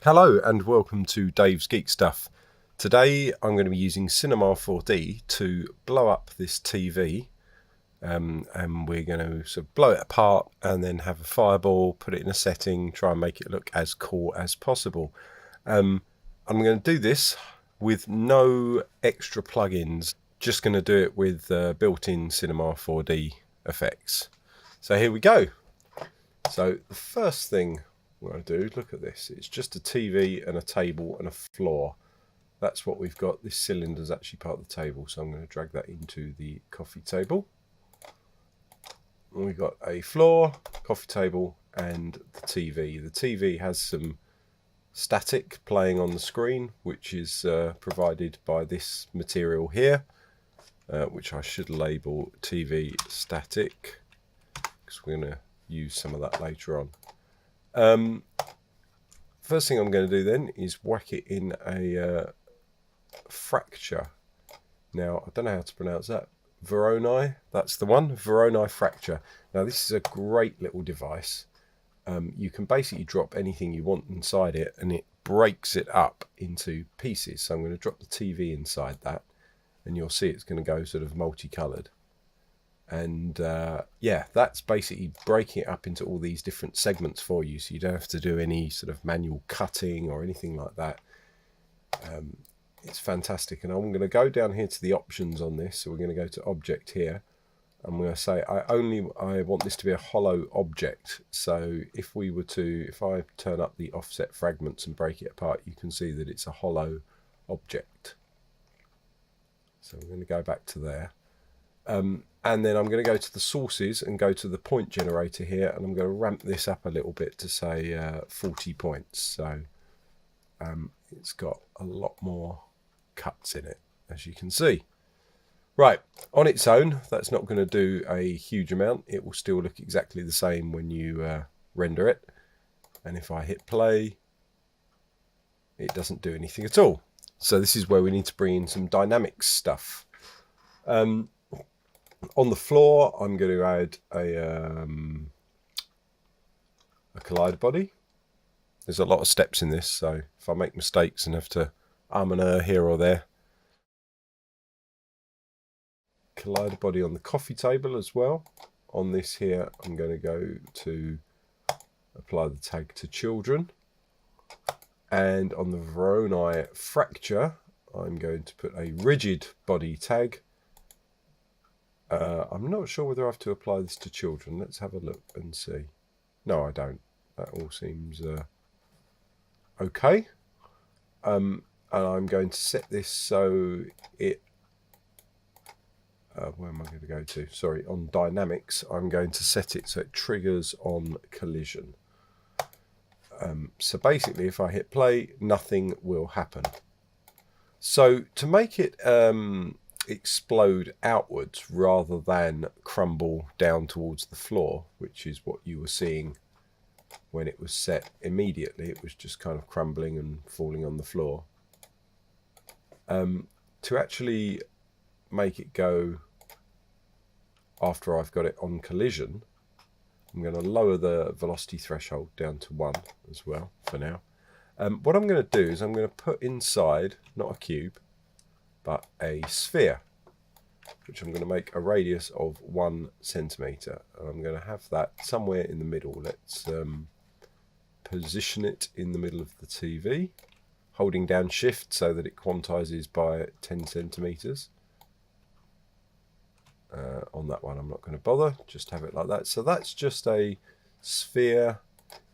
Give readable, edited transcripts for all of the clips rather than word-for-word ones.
Hello and welcome to Dave's Geek Stuff. Today I'm going to be using C4D to blow up this TV and we're going to sort of blow it apart and then have a fireball, put it in a setting, try and make it look as cool as possible. I'm going to do this with no extra plugins, just going to do it with built-in C4D effects. So here we go. So the first thing we're going to do, look at this, it's just a TV and a table and a floor. That's what we've got. This cylinder is actually part of the table, so I'm going to drag that into the coffee table. And we've got a floor, coffee table and the TV. The TV has some static playing on the screen, which is provided by this material here, which I should label TV static, because we're going to use some of that later on. First thing I'm going to do then is whack it in a fracture. Now, I don't know how to pronounce that. Voronoi, that's the one. Voronoi fracture. Now, this is a great little device. You can basically drop anything you want inside it and it breaks it up into pieces. So I'm going to drop the TV inside that and you'll see it's going to go sort of multicolored. And yeah, that's basically breaking it up into all these different segments for you, so you don't have to do any sort of manual cutting or anything like that. It's fantastic. And I'm going to go down here to the options on this. So we're going to go to object here. I'm going to say I want this to be a hollow object. So if I turn up the offset fragments and break it apart, you can see that it's a hollow object. So we're going to go back to there. And then I'm going to go to the sources and go to the point generator here, and I'm going to ramp this up a little bit to say 40 points. So it's got a lot more cuts in it, as you can see. Right, on its own, that's not going to do a huge amount. It will still look exactly the same when you render it. And if I hit play, it doesn't do anything at all. So this is where we need to bring in some dynamics stuff. On the floor, I'm going to add a collider body. There's a lot of steps in this, so if I make mistakes and have to and here or there. Collider body on the coffee table as well. On this here, I'm going to go to apply the tag to children. And on the Voronoi fracture, I'm going to put a rigid body tag. I'm not sure whether I have to apply this to children. Let's have a look and see. No, I don't. That all seems okay. And I'm going to set this so it... where am I going to go to? Sorry, on dynamics, I'm going to set it so it triggers on collision. So basically, if I hit play, nothing will happen. So to make it... explode outwards rather than crumble down towards the floor, which is what you were seeing when it was set immediately. It was just kind of crumbling and falling on the floor. To actually make it go after I've got it on collision, I'm going to lower the velocity threshold down to 1 as well for now. What I'm going to do is I'm going to put inside, not a cube, but a sphere, which I'm going to make a radius of 1 centimeter. And I'm going to have that somewhere in the middle. Let's position it in the middle of the TV, holding down shift so that it quantizes by 10 centimeters. On that one, I'm not going to bother, just have it like that. So that's just a sphere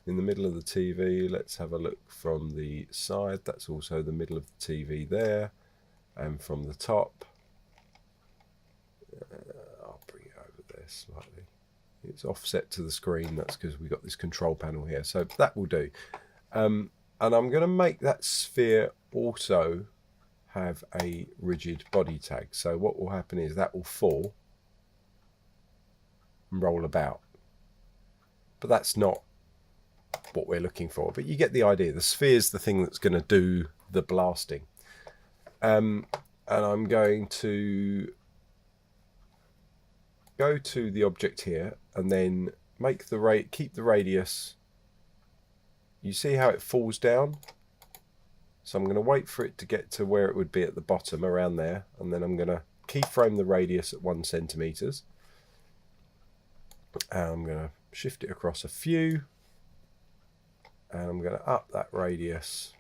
in the middle of the TV. Let's have a look from the side. That's also the middle of the TV there. And from the top, I'll bring it over there slightly. It's offset to the screen. That's because we've got this control panel here. So that will do. And I'm going to make that sphere also have a rigid body tag. So what will happen is that will fall and roll about. But that's not what we're looking for. But you get the idea. The sphere is the thing that's going to do the blasting. And I'm going to go to the object here and then make the keep the radius. You see how it falls down? So I'm going to wait for it to get to where it would be at the bottom, around there, and then I'm going to keyframe the radius at 1 centimeters. And I'm going to shift it across a few, and I'm going to up that radius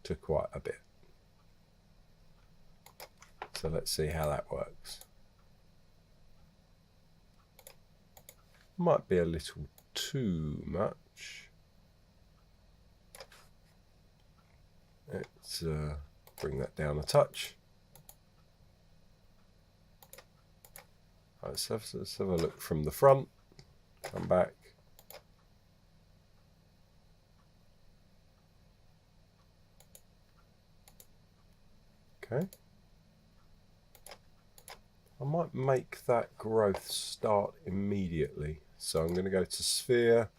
to quite a bit. So let's see how that works. Might be a little too much. Let's bring that down a touch. Let's have a look from the front. Come back. Okay. I might make that growth start immediately. So I'm going to go to Sphere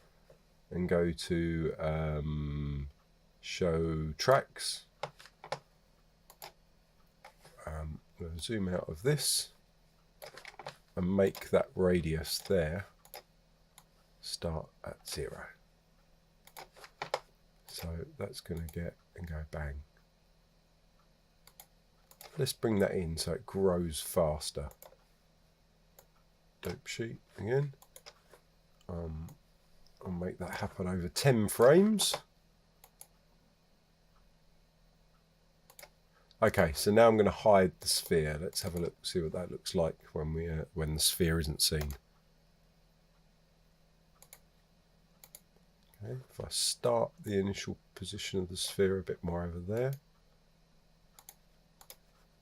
and go to Show Tracks. I'm going to zoom out of this and make that radius there start at 0. So that's going to get and go bang. Let's bring that in so it grows faster. Dope sheet again. I'll make that happen over 10 frames. Okay, so now I'm going to hide the sphere. Let's have a look, see what that looks like when the sphere isn't seen. Okay, if I start the initial position of the sphere a bit more over there.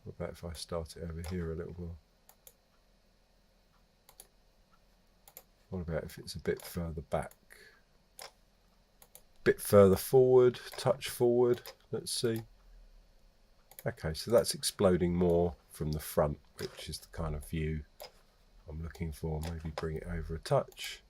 What about if I start it over here a little more? What about if it's a bit further back? Bit further forward, touch forward, let's see. Okay, so that's exploding more from the front, which is the kind of view I'm looking for. Maybe bring it over a touch.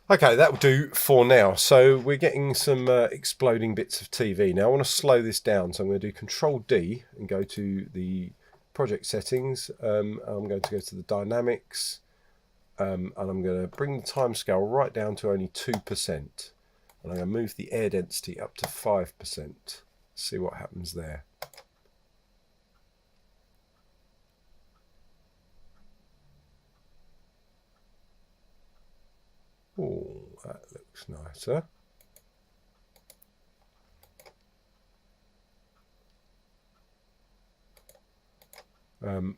Okay, that will do for now. So we're getting some exploding bits of TV. Now I want to slow this down, so I'm going to do Control D and go to the project settings. I'm going to go to the dynamics, and I'm going to bring the timescale right down to only 2%. And I'm going to move the air density up to 5%. See what happens there. Oh, that looks nicer.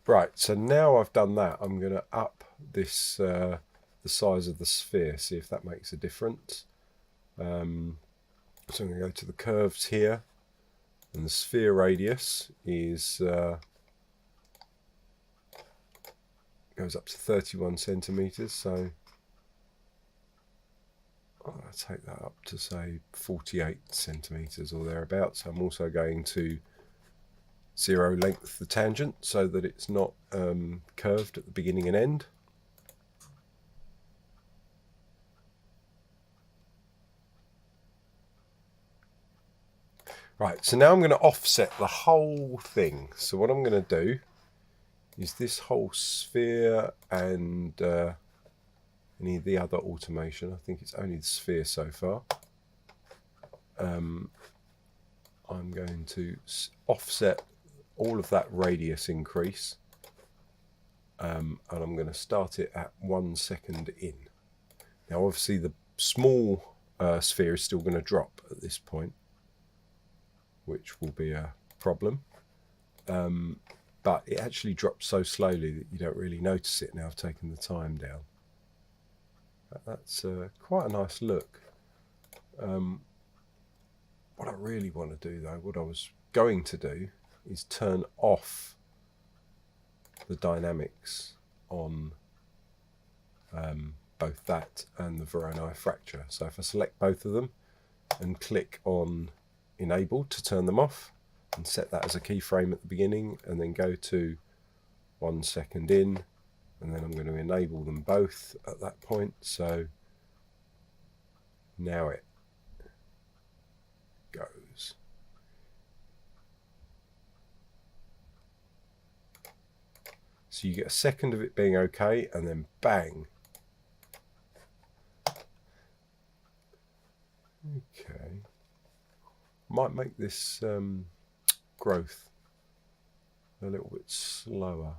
Right, so now I've done that, I'm going to up this the size of the sphere, see if that makes a difference. So I'm going to go to the curves here, and the sphere radius is goes up to 31 centimeters. So I'll take that up to say 48 centimeters or thereabouts. I'm also going to 0 length the tangent so that it's not curved at the beginning and end. Right, so now I'm going to offset the whole thing. So what I'm going to do is this whole sphere and any of the other automation. I think it's only the sphere so far. I'm going to offset all of that radius increase, and I'm going to start it at 1 second in. Now obviously the small sphere is still going to drop at this point, which will be a problem, but it actually drops so slowly that you don't really notice it now I've taken the time down. That's quite a nice look. What I really want to do though, what I was going to do, is turn off the dynamics on both that and the Voronoi fracture. So if I select both of them and click on enable to turn them off and set that as a keyframe at the beginning, and then go to 1 second in, and then I'm going to enable them both at that point. So now it goes. So you get a second of it being okay, and then bang. Okay, might make this growth a little bit slower.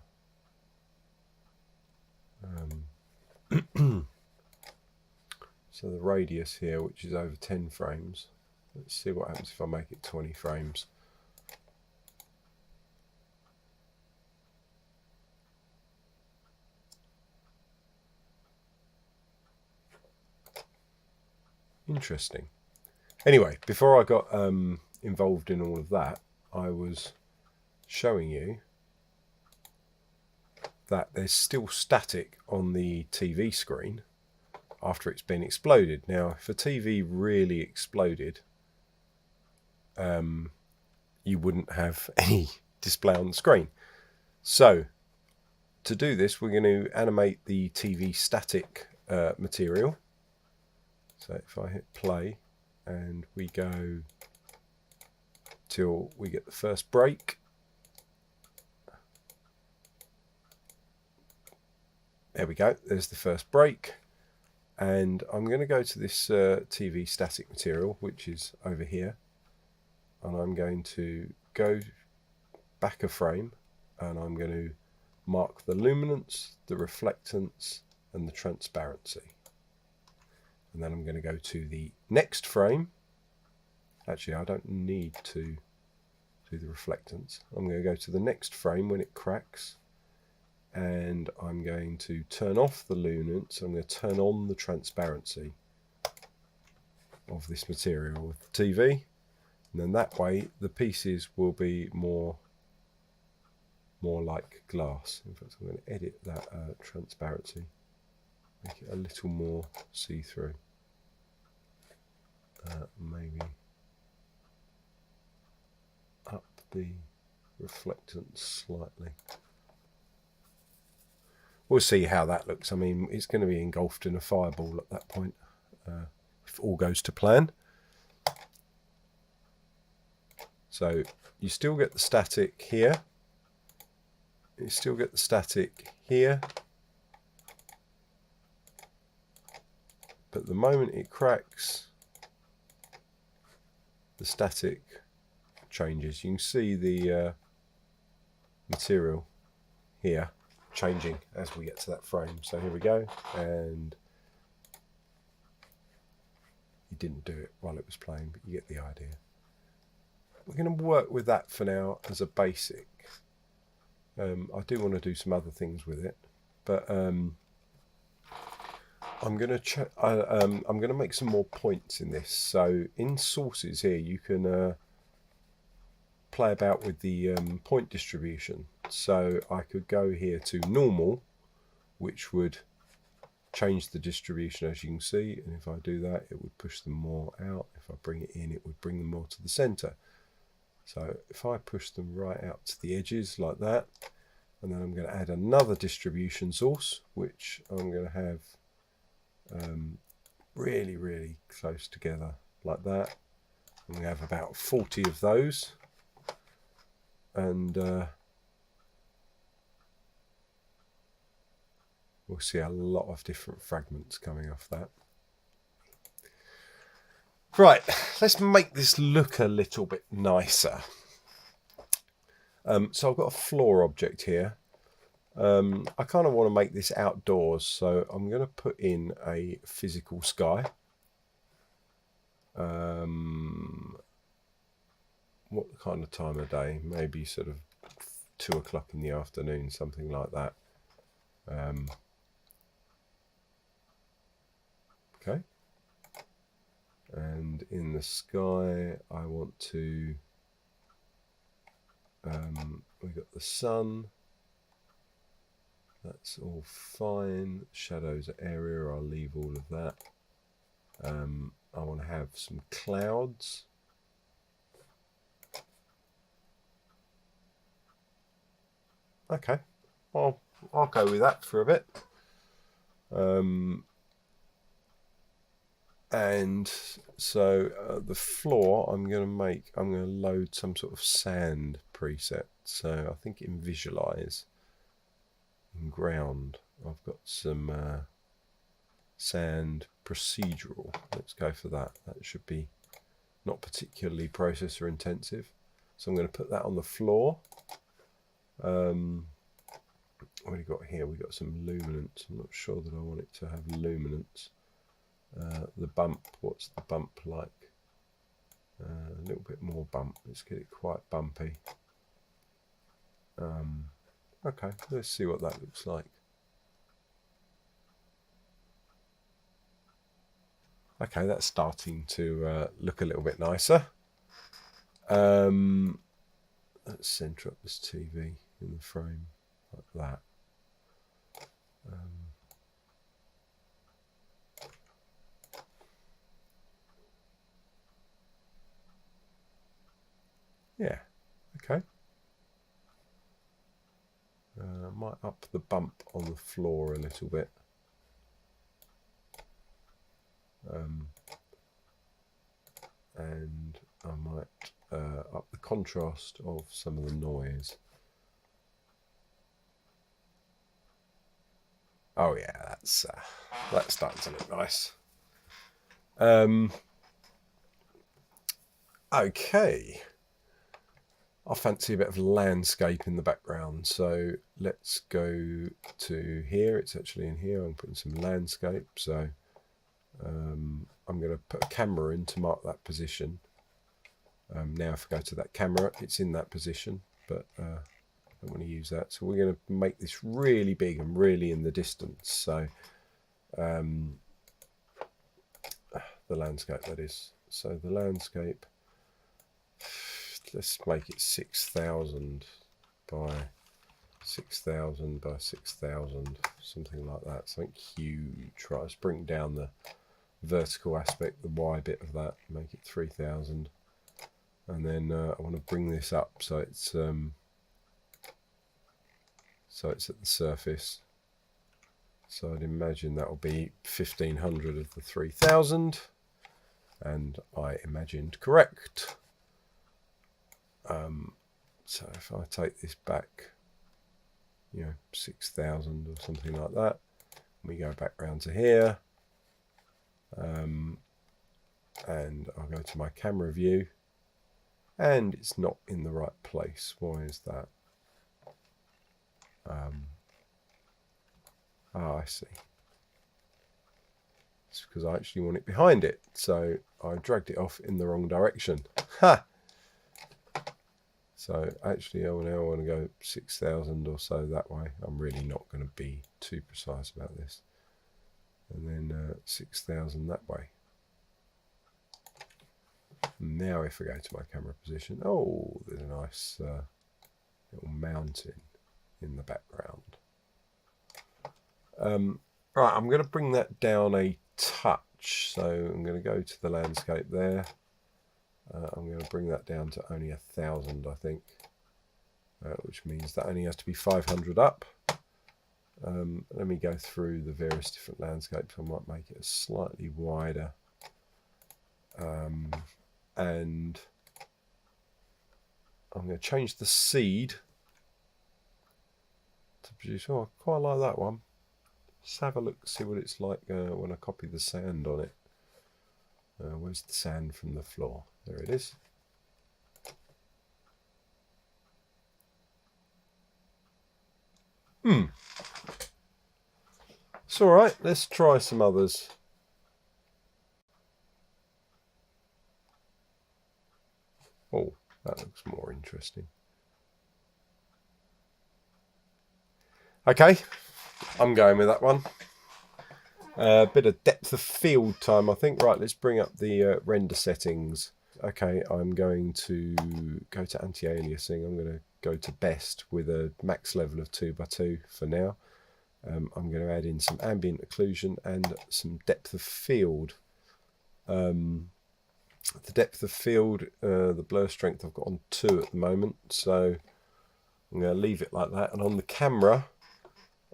So the radius here, which is over 10 frames, let's see what happens if I make it 20 frames. Interesting. Anyway, before I got involved in all of that, I was showing you that there's still static on the TV screen after it's been exploded. Now, if a TV really exploded, you wouldn't have any display on the screen. So, to do this, we're going to animate the TV static material. So if I hit play and we go till we get the first break. There we go, there's the first break. And I'm going to go to this TV static material, which is over here. And I'm going to go back a frame and I'm going to mark the luminance, the reflectance and the transparency. And then I'm going to go to the next frame. Actually, I don't need to do the reflectance. I'm going to go to the next frame when it cracks. And I'm going to turn off the luminance. I'm going to turn on the transparency of this material with the TV. And then that way the pieces will be more like glass. In fact, I'm going to edit that transparency. Make it a little more see-through. Maybe up the reflectance slightly. We'll see how that looks. I mean, it's going to be engulfed in a fireball at that point, if all goes to plan. So you still get the static here. You still get the static here. But the moment it cracks, the static changes. You can see the material here changing as we get to that frame. So here we go, and you didn't do it while it was playing, but you get the idea. We're going to work with that for now as a basic. I do want to do some other things with it, but I'm going to make some more points in this. So in sources here, you can play about with the point distribution. So I could go here to normal, which would change the distribution, as you can see, and if I do that, it would push them more out. If I bring it in, it would bring them more to the center. So if I push them right out to the edges like that, and then I'm going to add another distribution source, which I'm going to have really close together like that. And we have about 40 of those, and we'll see a lot of different fragments coming off that. Right, let's make this look a little bit nicer. So I've got a floor object here. I kind of want to make this outdoors, so I'm going to put in a physical sky. What kind of time of day? Maybe sort of 2 o'clock in the afternoon, something like that. Okay. And in the sky, I want to, we've got the sun, that's all fine. Shadows area, I'll leave all of that. I want to have some clouds. Okay, I'll go with that for a bit. And so the floor, I'm going to load some sort of sand preset. So I think in visualize, in ground, I've got some sand procedural. Let's go for that. That should be not particularly processor intensive. So I'm going to put that on the floor. What have we got here? We've got some luminance. I'm not sure that I want it to have luminance. The bump, what's the bump like? A little bit more bump. Let's get it quite bumpy. Okay, let's see what that looks like. Okay, that's starting to look a little bit nicer. Let's center up this TV in the frame like that. Yeah, okay. Might up the bump on the floor a little bit. And I might up the contrast of some of the noise. Oh yeah, that's starting to look nice. Okay, I fancy a bit of landscape in the background, so let's go to here. It's actually in here. I'm putting some landscape, so I'm going to put a camera in to mark that position. Now if I go to that camera, it's in that position, but I don't want to use that. So we're going to make this really big and really in the distance. So the landscape, that is. So the landscape, let's make it 6,000 by 6,000 by 6,000, something like that. Something huge. Right, let's bring down the vertical aspect, the Y bit of that, make it 3,000. And then I want to bring this up so it's at the surface. So I'd imagine that will be 1,500 of the 3,000, and I imagined correct. So if I take this back, 6,000 or something like that, we go back round to here, and I'll go to my camera view. And it's not in the right place. Why is that? I see. It's because I actually want it behind it. So I dragged it off in the wrong direction. Ha! So actually, now I want to go 6,000 or so that way. I'm really not going to be too precise about this. And then 6,000 that way. Now if I go to my camera position, oh, there's a nice little mountain in the background. Right, I'm going to bring that down a touch. So I'm going to go to the landscape there. I'm going to bring that down to only 1,000, I think, which means that only has to be 500 up. Let me go through the various different landscapes. I might make it slightly wider. And I'm going to change the seed to produce. Oh, I quite like that one. Let's have a look, see what it's like when I copy the sand on it. Where's the sand from the floor? There it is. It's all right. Let's try some others. Oh, that looks more interesting. Okay, I'm going with that one. A bit of depth of field time, I think. Right, let's bring up the render settings. Okay, I'm going to go to anti-aliasing. I'm going to go to best with a max level of 2x2 for now. I'm going to add in some ambient occlusion and some depth of field. The depth of field, the blur strength I've got on 2 at the moment, so I'm going to leave it like that. And on the camera,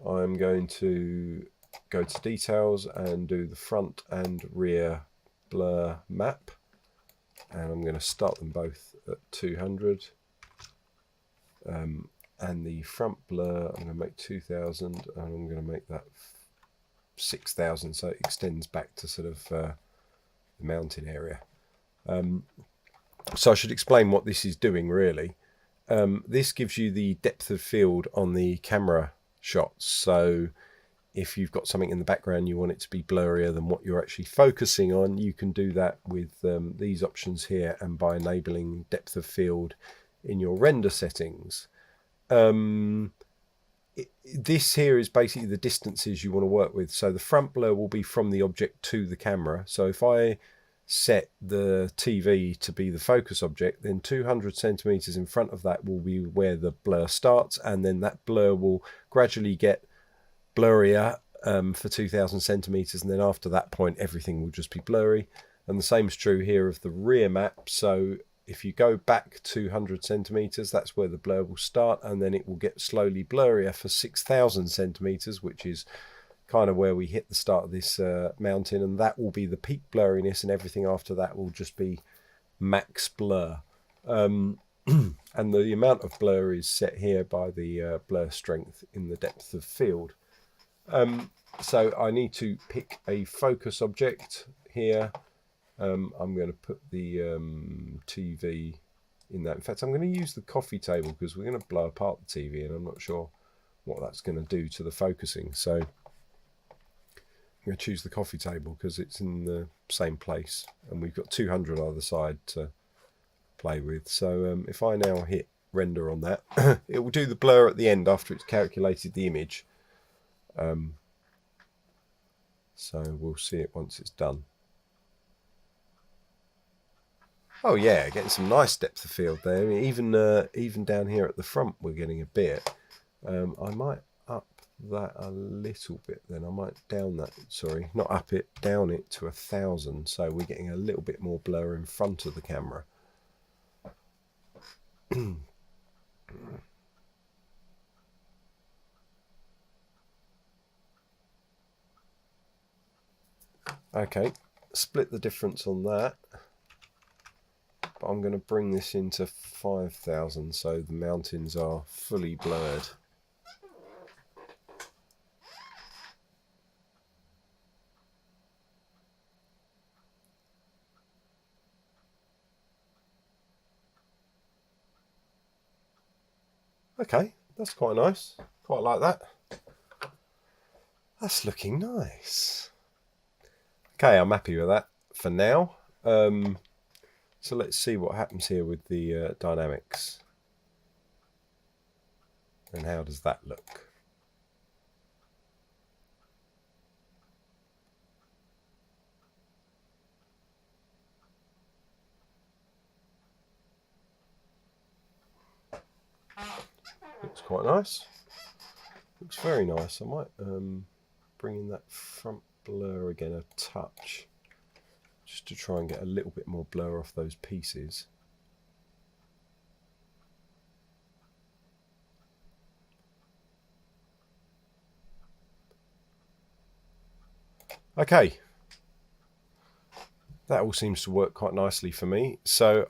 I'm going to go to details and do the front and rear blur map. And I'm going to start them both at 200. And the front blur, I'm going to make 2000, and I'm going to make that 6,000, so it extends back to sort of the mountain area. So I should explain what this is doing really. This gives you the depth of field on the camera shots. So if you've got something in the background you want it to be blurrier than what you're actually focusing on, you can do that with these options here and by enabling depth of field in your render settings. This here is basically the distances you want to work with. So the front blur will be from the object to the camera. So if I set the TV to be the focus object, then 200 centimeters in front of that will be where the blur starts, and then that blur will gradually get blurrier for 2000 centimeters, and then after that point everything will just be blurry. And the same is true here of the rear map. So if you go back 200 centimeters, that's where the blur will start, and then it will get slowly blurrier for 6000 centimeters, which is kind of where we hit the start of this mountain, and that will be the peak blurriness, and everything after that will just be max blur. And the amount of blur is set here by the blur strength in the depth of field. So I need to pick a focus object here. I'm going to put the TV in that. In fact, I'm going to use the coffee table because we're going to blow apart the TV, and I'm not sure what that's going to do to the focusing. So I'm going to choose the coffee table because it's in the same place, and we've got 200 on either side to play with. So if I now hit render on that, it will do the blur at the end after it's calculated the image. So we'll see it once it's done. Oh yeah, getting some nice depth of field there. I mean, even down here at the front we're getting a bit. I might up that a little bit then. I might down that, sorry, not up it, down it to 1000, so we're getting a little bit more blur in front of the camera. Okay, split the difference on that. But I'm going to bring this into 5000 so the mountains are fully blurred. Okay, that's quite nice. Quite like that. That's looking nice. Okay, I'm happy with that for now. So let's see what happens here with the dynamics. And how does that look? Looks quite nice. Looks very nice. I might bring in that front blur again a touch, just to try and get a little bit more blur off those pieces. Okay, that all seems to work quite nicely for me. So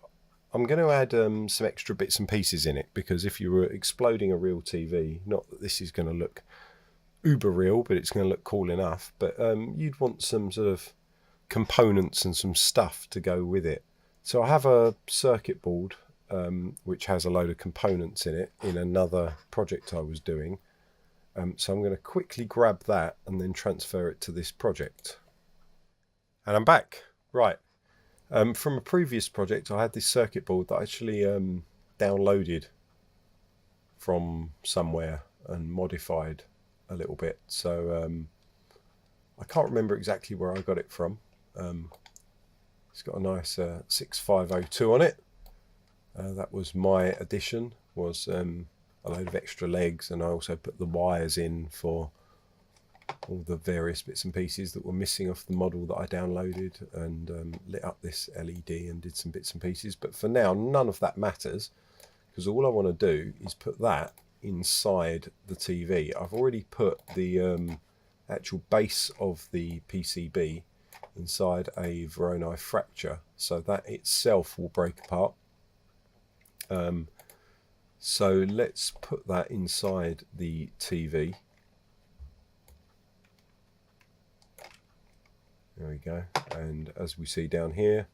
I'm going to add some extra bits and pieces in it, because if you were exploding a real TV, not that this is going to look uber real, but it's going to look cool enough, but you'd want some sort of components and some stuff to go with it. So I have a circuit board which has a load of components in it in another project I was doing. So I'm going to quickly grab that and then transfer it to this project. And I'm back. Right. From a previous project I had this circuit board that I actually downloaded from somewhere and modified a little bit. So I can't remember exactly where I got it from. It's got a nice 6502 on it. That was my addition, was a load of extra legs, and I also put the wires in for all the various bits and pieces that were missing off the model that I downloaded, and lit up this LED and did some bits and pieces. But for now, none of that matters, because all I want to do is put that inside the TV. I've already put the actual base of the PCB inside a voronoi fracture, so that itself will break apart. So let's put that inside the TV. There we go. And as we see down here,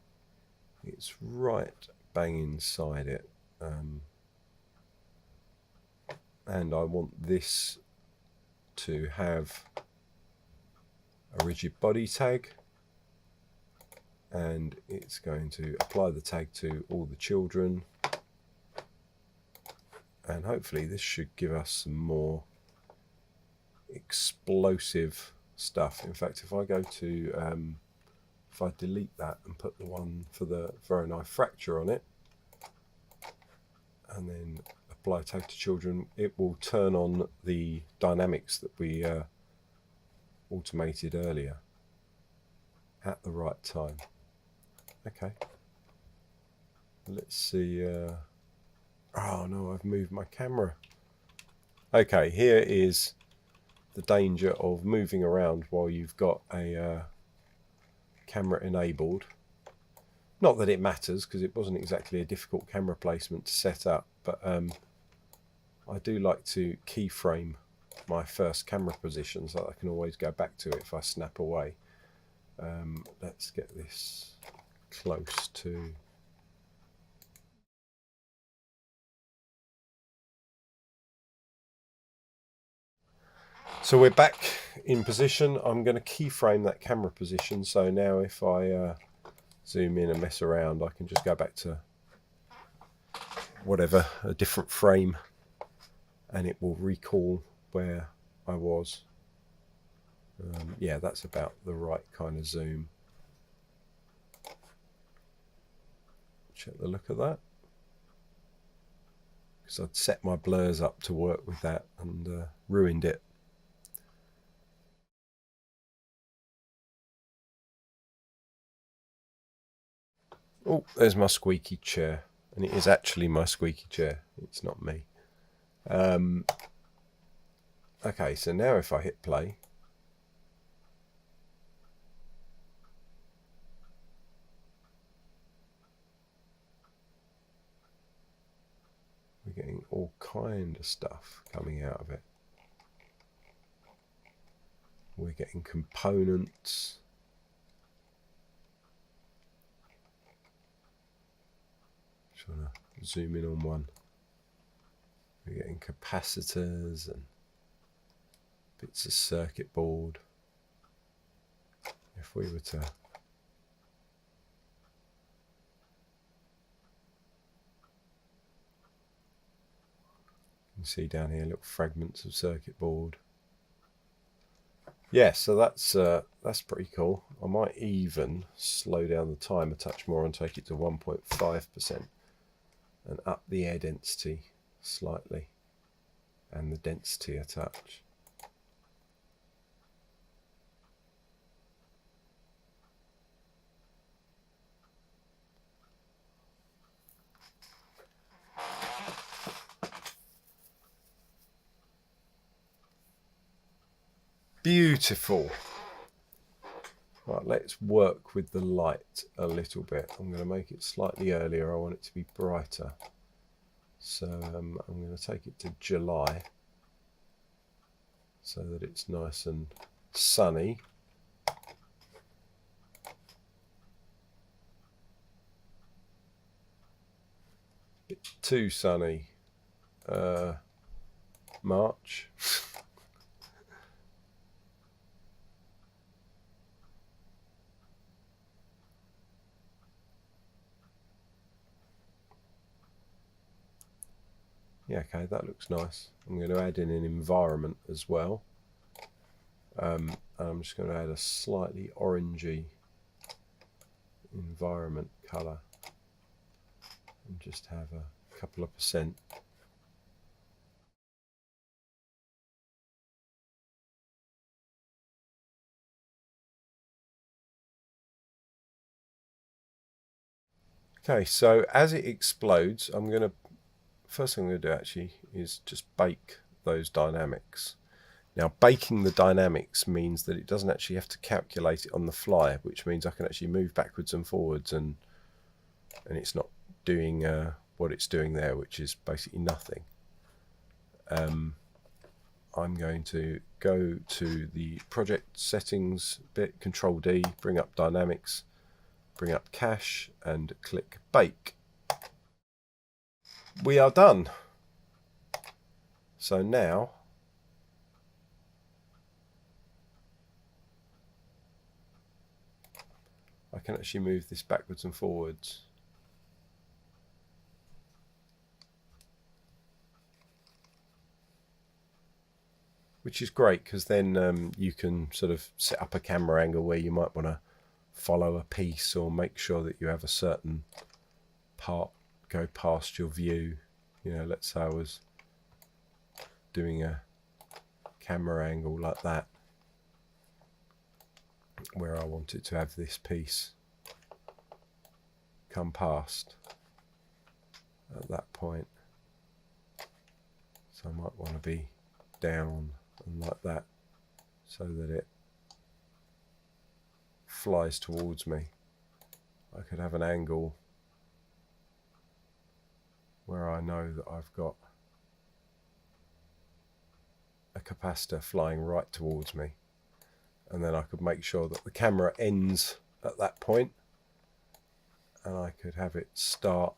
it's right bang inside it. And I want this to have a rigid body tag, and it's going to apply the tag to all the children, and hopefully this should give us some more explosive stuff. In fact, if I go to if I delete that and put the one for the voronoi fracture on it and then apply tag to children, it will turn on the dynamics that we automated earlier at the right time. Okay, let's see. Oh no, I've moved my camera. Okay, here is the danger of moving around while you've got a camera enabled. Not that it matters, because it wasn't exactly a difficult camera placement to set up, but I do like to keyframe my first camera position so that I can always go back to it if I snap away. Let's get this close to... So we're back in position. I'm going to keyframe that camera position, so now if I zoom in and mess around, I can just go back to whatever, a different frame, and it will recall where I was. Yeah, that's about the right kind of zoom. Check the look of that, because I'd set my blurs up to work with that and ruined it. Oh, there's my squeaky chair, and it is actually my squeaky chair, it's not me. Okay, so now if I hit play, we're getting all kind of stuff coming out of it. We're getting components. Trying to zoom in on one. We're getting capacitors and bits of circuit board. If we were to you can see down here little fragments of circuit board. Yeah, so that's pretty cool. I might even slow down the time a touch more and take it to 1.5% and up the air density slightly and the density a touch. Beautiful. Right, let's work with the light a little bit. I'm going to make it slightly earlier. I want it to be brighter. So I'm going to take it to July so that it's nice and sunny. Bit too sunny. March. Yeah, okay, that looks nice. I'm going to add in an environment as well. And I'm just going to add a slightly orangey environment colour and just have a couple of percent. Okay, so as it explodes, first thing I'm going to do actually is just bake those dynamics. Now, baking the dynamics means that it doesn't actually have to calculate it on the fly, which means I can actually move backwards and forwards and it's not doing what it's doing there, which is basically nothing. I'm going to go to the project settings bit, Control D, bring up dynamics, bring up cache, and click bake. We are done. So now I can actually move this backwards and forwards. Which is great, because then you can sort of set up a camera angle where you might want to follow a piece or make sure that you have a certain part go past your view. You know, let's say I was doing a camera angle like that, where I wanted to have this piece come past at that point. So I might want to be down and like that, so that it flies towards me. I could have an angle where I know that I've got a capacitor flying right towards me, and then I could make sure that the camera ends at that point, and I could have it start,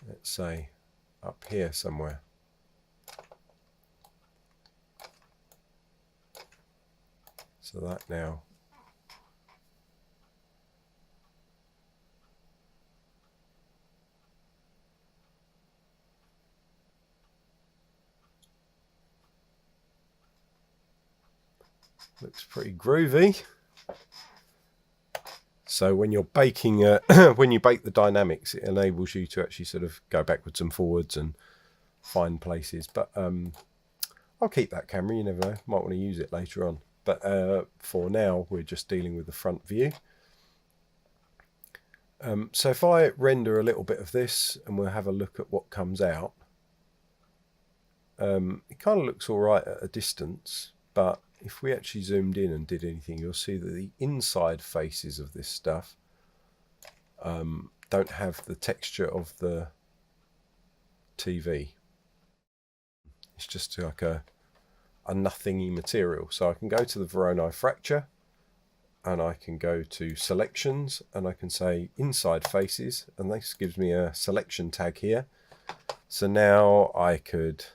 let's say, up here somewhere. So that now looks pretty groovy. So when you're baking, when you bake the dynamics, it enables you to actually sort of go backwards and forwards and find places. But I'll keep that camera, you never know, might want to use it later on. But for now, we're just dealing with the front view. So if I render a little bit of this, and we'll have a look at what comes out, it kind of looks all right at a distance, but if we actually zoomed in and did anything, you'll see that the inside faces of this stuff don't have the texture of the TV. It's just like a nothingy material. So I can go to the Voronoi fracture, and I can go to selections, and I can say inside faces, and this gives me a selection tag here. So now I could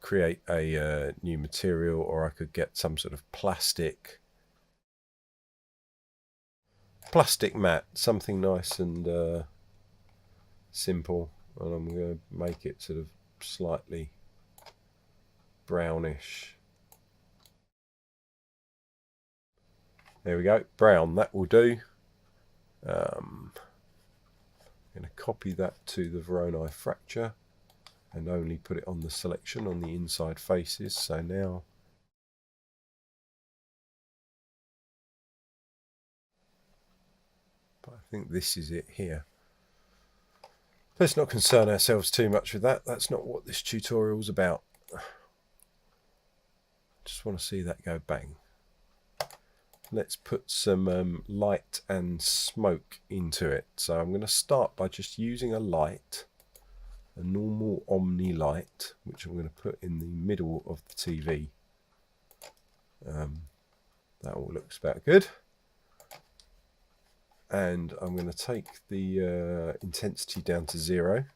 create a new material, or I could get some sort of plastic mat, something nice and simple, and I'm going to make it sort of slightly brownish. There we go, brown, that will do. I'm going to copy that to the Voronoi fracture and only put it on the selection on the inside faces. So now but I think this is it here. Let's not concern ourselves too much with that. That's not what this tutorial's about. Just want to see that go bang. Let's put some light and smoke into it. So I'm going to start by just using a light, a normal Omni light, which I'm going to put in the middle of the TV. That all looks about good. And I'm going to take the intensity down to 0,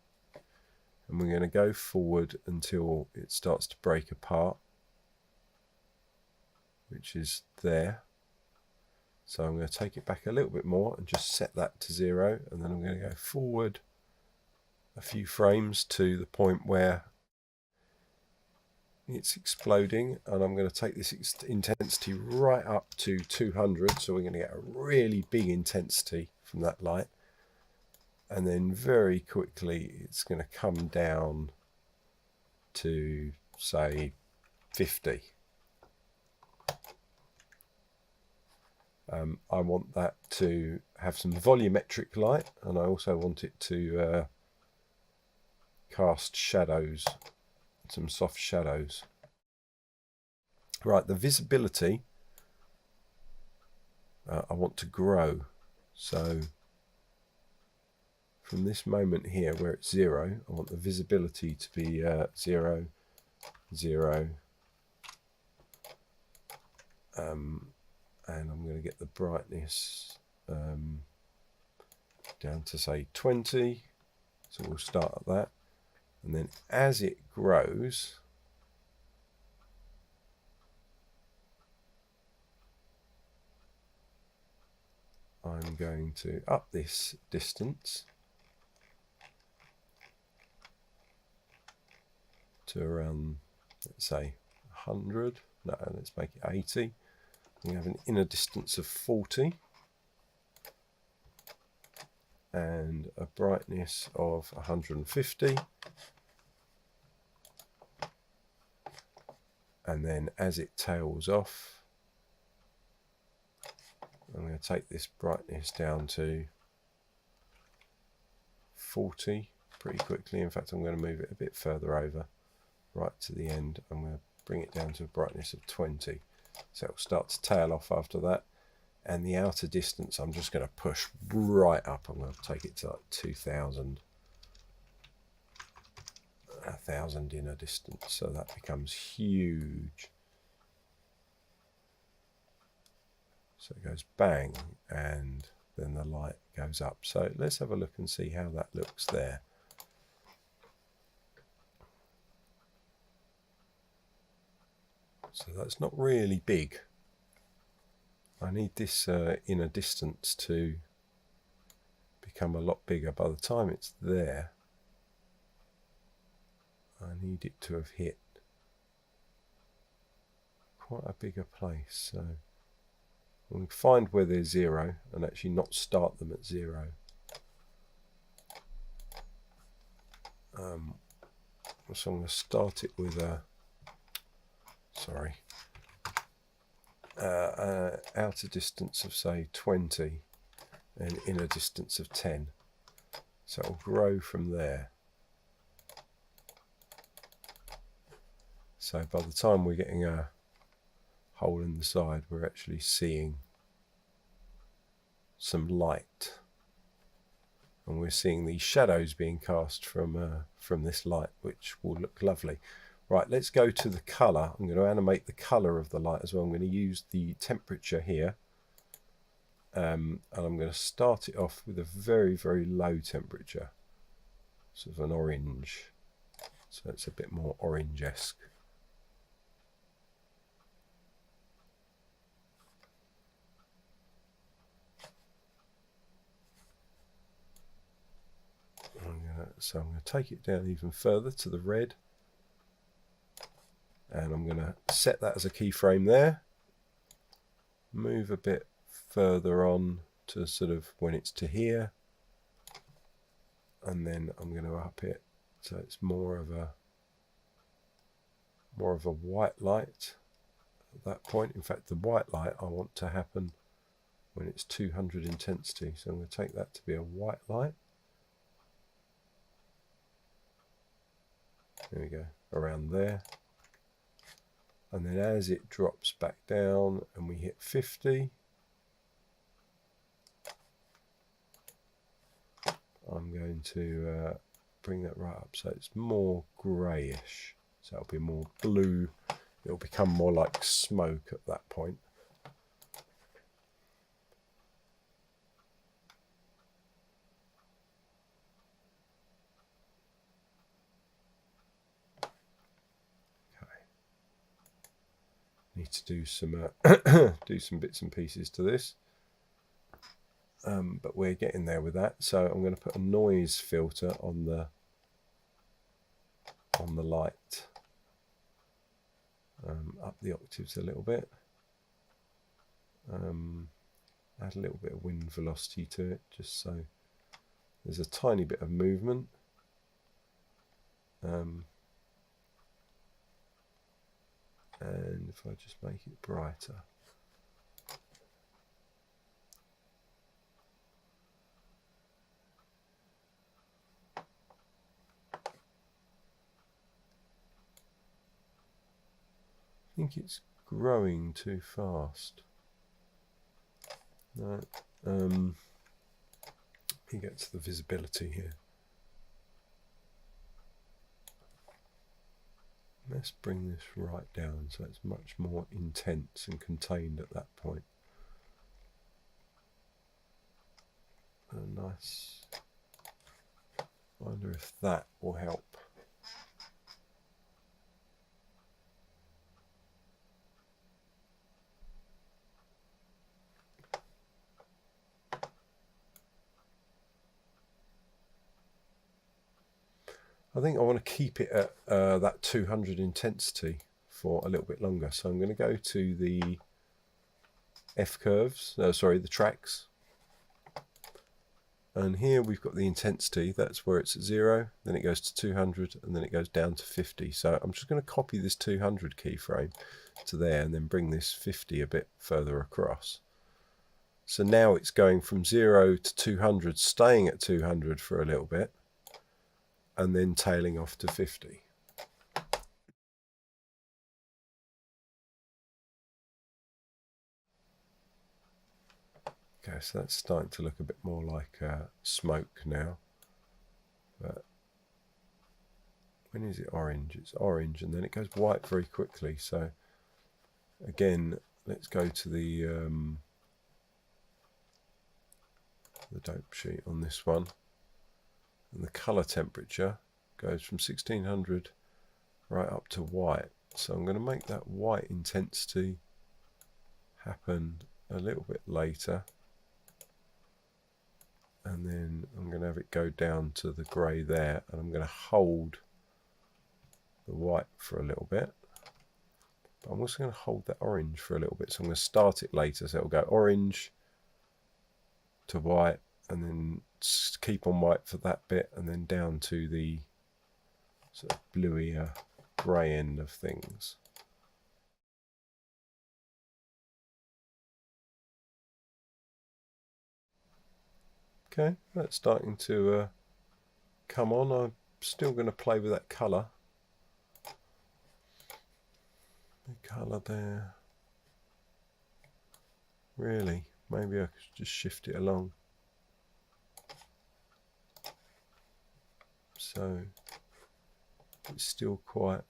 and we're going to go forward until it starts to break apart, which is there. So I'm going to take it back a little bit more and just set that to 0, and then I'm going to go forward a few frames to the point where it's exploding, and I'm going to take this intensity right up to 200, so we're going to get a really big intensity from that light, and then very quickly it's going to come down to say 50. I want that to have some volumetric light, and I also want it to cast shadows, some soft shadows. Right, the visibility I want to grow. So from this moment here where it's 0, I want the visibility to be 0, 0, and I'm going to get the brightness down to say 20, so we'll start at that, and then as it grows, I'm going to up this distance to around, let's say 100, no, let's make it 80. We have an inner distance of 40 and a brightness of 150, and then as it tails off, I'm going to take this brightness down to 40 pretty quickly. In fact, I'm going to move it a bit further over right to the end. I'm going to bring it down to a brightness of 20. So it'll start to tail off after that. And the outer distance, I'm just going to push right up. I'm going to take it to like 2000. 1,000 inner distance. So that becomes huge. So it goes bang, and then the light goes up. So let's have a look and see how that looks there. So that's not really big. I need this inner distance to become a lot bigger. By the time it's there, I need it to have hit quite a bigger place. So we'll find where there's 0 and actually not start them at 0. So I'm going to start it with a outer distance of say 20 and inner distance of 10. So it'll grow from there. So by the time we're getting a hole in the side, we're actually seeing some light, and we're seeing these shadows being cast from this light, which will look lovely. Right, let's go to the colour. I'm going to animate the colour of the light as well. I'm going to use the temperature here, and I'm going to start it off with a very, very low temperature, sort of an orange, so it's a bit more orange-esque. So I'm going to take it down even further to the red, and I'm going to set that as a keyframe there, move a bit further on to sort of when it's to here, and then I'm going to up it so it's more of a white light at that point. In fact, the white light I want to happen when it's 200 intensity, so I'm going to take that to be a white light. There we go, around there. And then as it drops back down and we hit 50, I'm going to bring that right up so it's more greyish. So it'll be more blue. It'll become more like smoke at that point. Need to do some do some bits and pieces to this, but we're getting there with that. So I'm going to put a noise filter on the light, up the octaves a little bit, add a little bit of wind velocity to it, just so there's a tiny bit of movement. And if I just make it brighter, I think it's growing too fast. No, let me get to the visibility here. Let's bring this right down so it's much more intense and contained at that point. A nice, I wonder if that will help. I think I want to keep it at that 200 intensity for a little bit longer. So I'm going to go to the F-curves, the tracks. And here we've got the intensity, that's where it's at 0, then it goes to 200, and then it goes down to 50. So I'm just going to copy this 200 keyframe to there, and then bring this 50 a bit further across. So now it's going from 0 to 200, staying at 200 for a little bit, and then tailing off to 50. Okay, so that's starting to look a bit more like smoke now. But when is it orange? It's orange, and then it goes white very quickly. So again, let's go to the dope sheet on this one. And the color temperature goes from 1600 right up to white. So I'm going to make that white intensity happen a little bit later. And then I'm going to have it go down to the grey there, and I'm going to hold the white for a little bit. But I'm also going to hold that orange for a little bit, so I'm going to start it later. So it'll go orange to white, and then keep on white for that bit, and then down to the sort of bluier grey end of things. Okay, that's starting to come on. I'm still going to play with that colour. The colour there. Really, maybe I could just shift it along. So it's still quite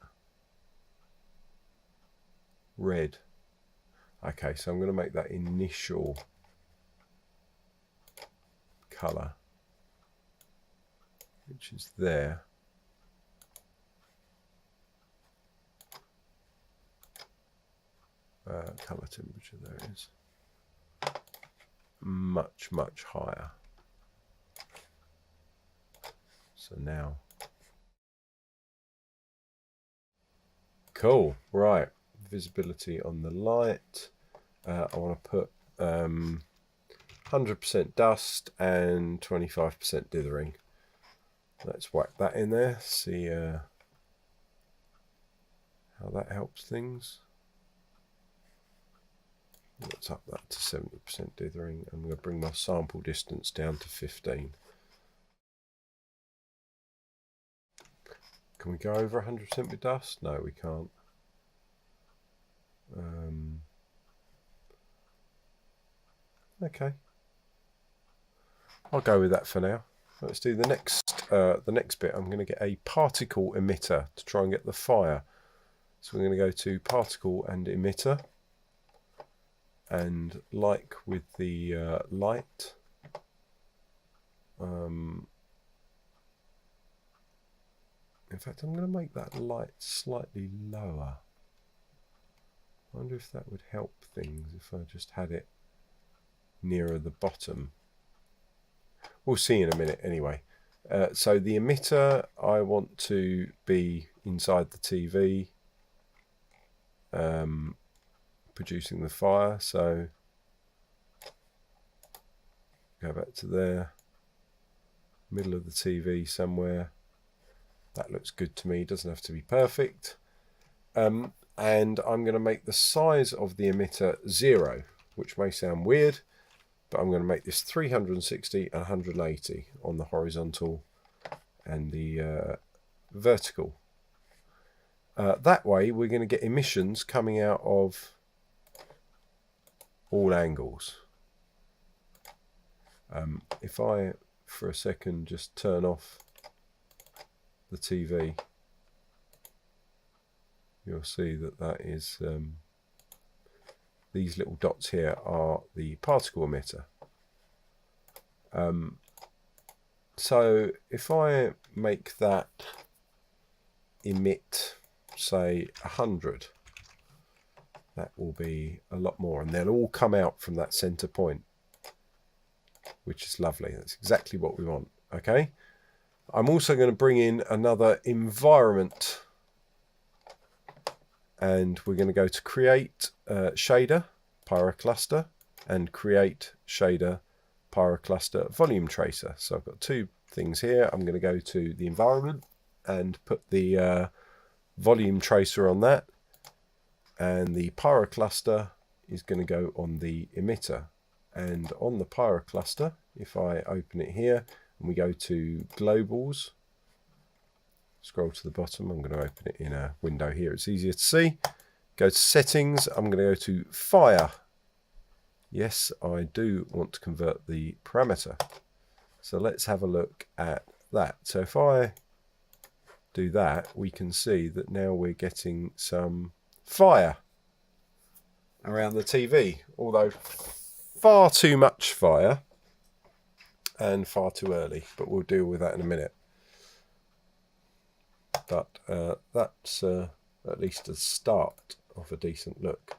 red. Okay, so I'm going to make that initial colour, which is there. Colour temperature, there it is. Much higher. So now, cool, right, visibility on the light. I want to put 100% dust and 25% dithering. Let's whack that in there, see how that helps things. Let's up that to 70% dithering. I'm going to bring my sample distance down to 15. Can we go over 100% with dust? No, we can't. Okay, I'll go with that for now. Let's do the next bit. I'm going to get a particle emitter to try and get the fire. So we're going to go to particle and emitter, and like with the light, in fact I'm going to make that light slightly lower. I wonder if that would help things if I just had it nearer the bottom. We'll see in a minute anyway. So the emitter, I want to be inside the TV, producing the fire. So go back to there, middle of the TV somewhere. That looks good to me, doesn't have to be perfect. And I'm going to make the size of the emitter 0, which may sound weird, but I'm going to make this 360 and 180 on the horizontal and the vertical. That way we're going to get emissions coming out of all angles. If I, for a second, just turn off the TV, you'll see that that is these little dots here are the particle emitter. So if I make that emit, say 100, that will be a lot more, and they'll all come out from that center point, which is lovely. That's exactly what we want. Okay, I'm also going to bring in another environment, and we're going to go to create shader pyrocluster and create shader pyrocluster volume tracer. So I've got two things here. I'm going to go to the environment and put the volume tracer on that, and the pyrocluster is going to go on the emitter. And on the pyrocluster, if I open it here and we go to globals, scroll to the bottom, I'm going to open it in a window here, it's easier to see. Go to settings, I'm going to go to fire. Yes, I do want to convert the parameter. So let's have a look at that. So if I do that, we can see that now we're getting some fire around the TV, although far too much fire and far too early, but we'll deal with that in a minute. But that's at least a start of a decent look.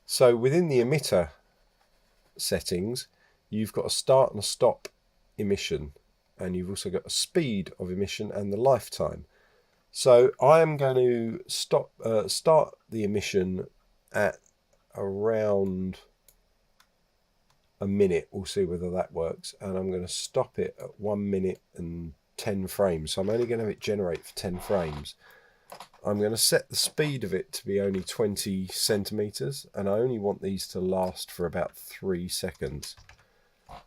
So within the emitter settings, you've got a start and a stop emission, and you've also got a speed of emission and the lifetime. So I am going to start the emission at around a minute. We'll see whether that works, and I'm going to stop it at 1 minute and 10 frames. So I'm only going to have it generate for 10 frames. I'm going to set the speed of it to be only 20 centimeters, and I only want these to last for about 3 seconds.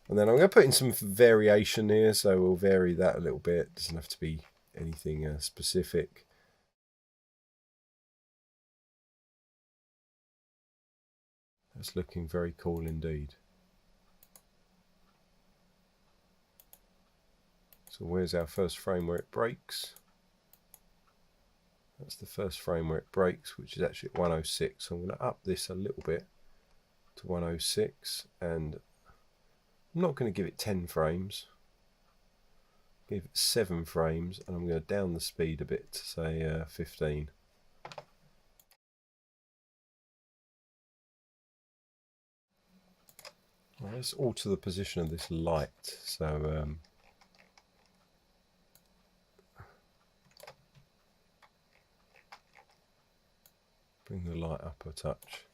And then I'm going to put in some variation here, so we'll vary that a little bit. It doesn't have to be anything specific. That's looking very cool indeed. So where's our first frame where it breaks? That's the first frame where it breaks, which is actually at 106. So I'm going to up this a little bit to 106, and I'm not going to give it 10 frames. Give it 7 frames, and I'm going to down the speed a bit to say 15. Well, let's alter the position of this light. So bring the light up a touch.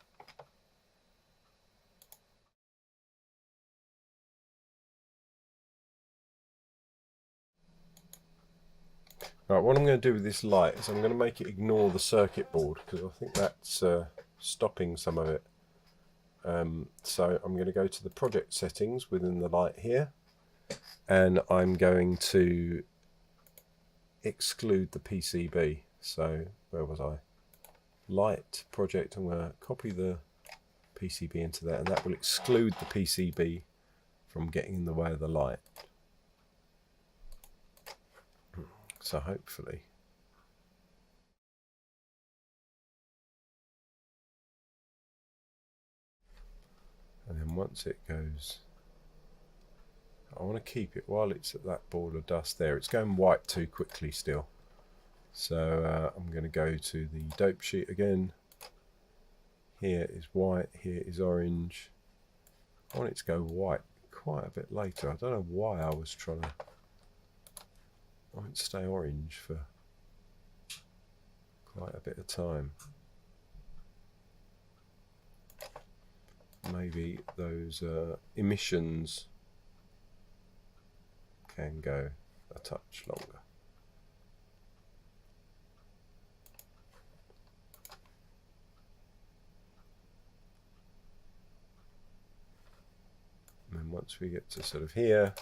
Right, what I'm going to do with this light is I'm going to make it ignore the circuit board, because I think that's stopping some of it. So I'm going to go to the project settings within the light here, and I'm going to exclude the PCB. So where was I? Light project. I'm going to copy the PCB into that, and that will exclude the PCB from getting in the way of the light. So hopefully and then once it goes, I want to keep it while it's at that ball of dust there. It's going white too quickly still. So I'm going to go to the dope sheet again. Here is white, here is orange. I want it to go white quite a bit later. I don't know why I was trying to. I want it to stay orange for quite a bit of time. Maybe those emissions can go a touch longer. And then once we get to sort of here,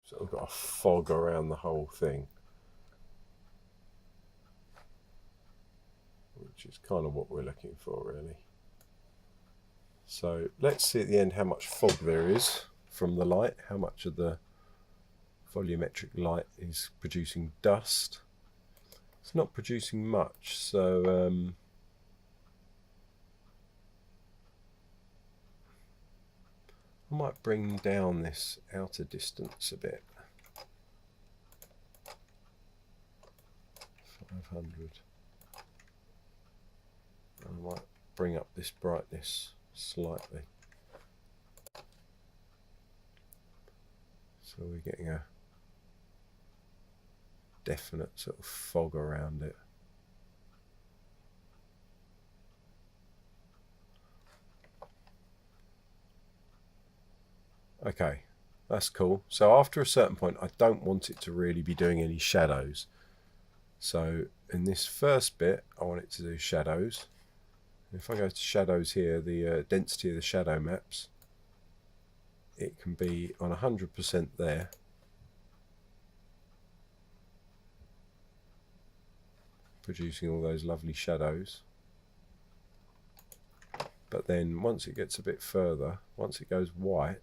so we've got a fog around the whole thing, which is kind of what we're looking for, really. So let's see at the end how much fog there is from the light, how much of the volumetric light is producing dust. It's not producing much, so I might bring down this outer distance a bit. 500. I might bring up this brightness slightly. So we're getting a definite sort of fog around it. Okay, that's cool. So after a certain point, I don't want it to really be doing any shadows. So in this first bit, I want it to do shadows. If I go to shadows here, the density of the shadow maps, it can be on 100% there. Producing all those lovely shadows. But then once it gets a bit further, once it goes white,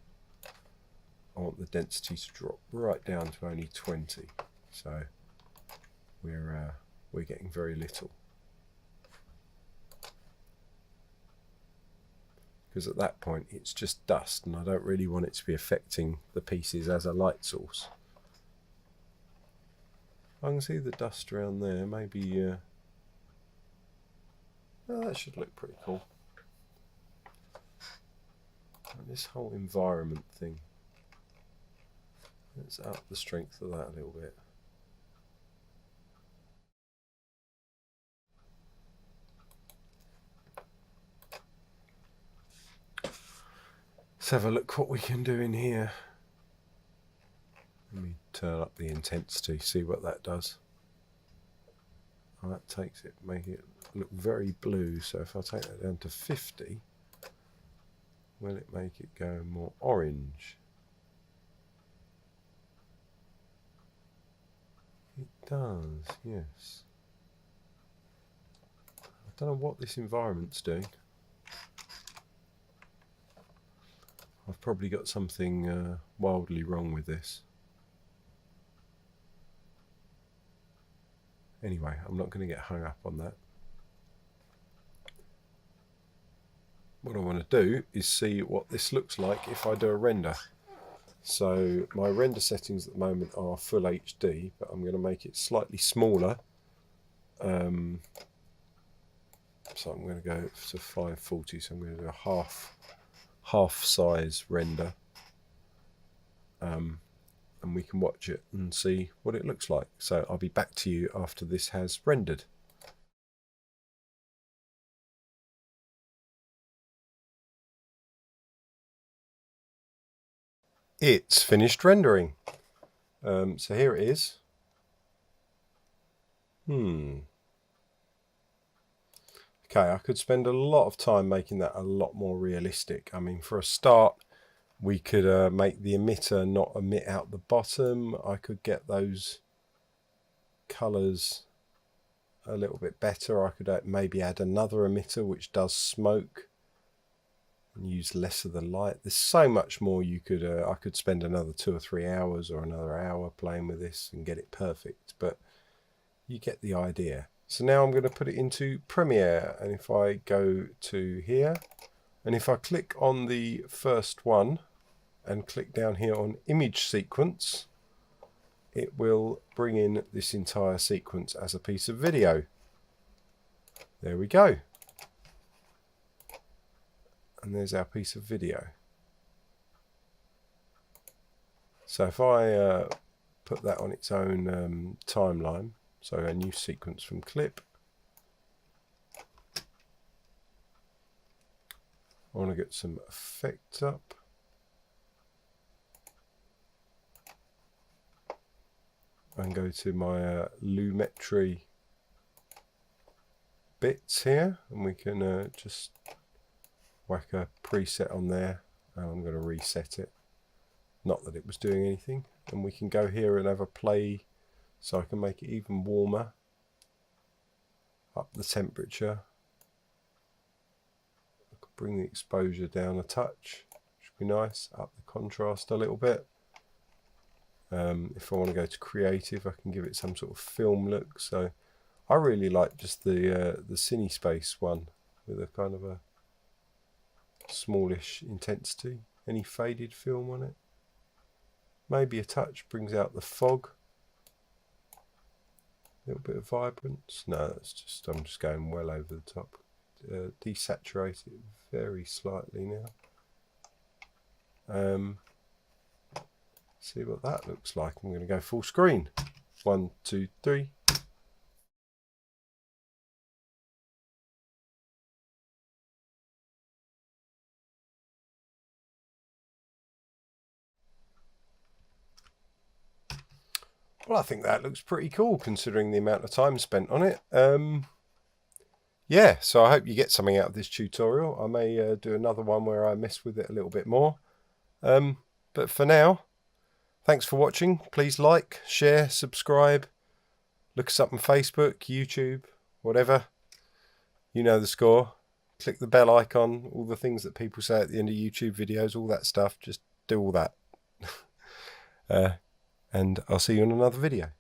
I want the density to drop right down to only 20. So we're getting very little. Because at that point it's just dust, and I don't really want it to be affecting the pieces as a light source. I can see the dust around there. Maybe oh, that should look pretty cool. And this whole environment thing, let's up the strength of that a little bit. Let's have a look what we can do in here. Let me turn up the intensity, see what that does. Oh, that takes it, make it look very blue. So if I take that down to 50, will it make it go more orange? It does, yes. I don't know what this environment's doing. I've probably got something wildly wrong with this. Anyway, I'm not going to get hung up on that. What I want to do is see what this looks like if I do a render. So my render settings at the moment are full HD, but I'm going to make it slightly smaller. So I'm going to go to 540, so I'm going to do a half size render. And we can watch it and see what it looks like. So I'll be back to you after this has rendered. It's finished rendering. So here it is. Okay, I could spend a lot of time making that a lot more realistic. I mean, for a start, we could make the emitter not emit out the bottom. I could get those colours a little bit better. I could maybe add another emitter which does smoke and use less of the light. There's so much more you could I could spend another 2 or 3 hours or another hour playing with this and get it perfect, but you get the idea. So now I'm going to put it into Premiere, and if I go to here and if I click on the first one and click down here on image sequence, it will bring in this entire sequence as a piece of video. There we go. And there's our piece of video. So if I put that on its own timeline, so a new sequence from clip, I want to get some effects up. And go to my Lumetri bits here, and we can just whack a preset on there, and I'm going to reset it. Not that it was doing anything. And we can go here and have a play, so I can make it even warmer. Up the temperature. I could bring the exposure down a touch, which would be nice. Up the contrast a little bit. If I want to go to creative, I can give it some sort of film look. So I really like just the cine space one with a kind of a smallish intensity. Any faded film on it? Maybe a touch, brings out the fog. A little bit of vibrance. No, that's just, I'm just going well over the top. Desaturate it very slightly now. See what that looks like. I'm going to go full screen. 1, 2, 3. Well, I think that looks pretty cool considering the amount of time spent on it. Yeah, so I hope you get something out of this tutorial. I may do another one where I mess with it a little bit more. But for now, thanks for watching. Please like, share, subscribe. Look us up on Facebook, YouTube, whatever. You know the score. Click the bell icon, all the things that people say at the end of YouTube videos, all that stuff. Just do all that. And I'll see you in another video.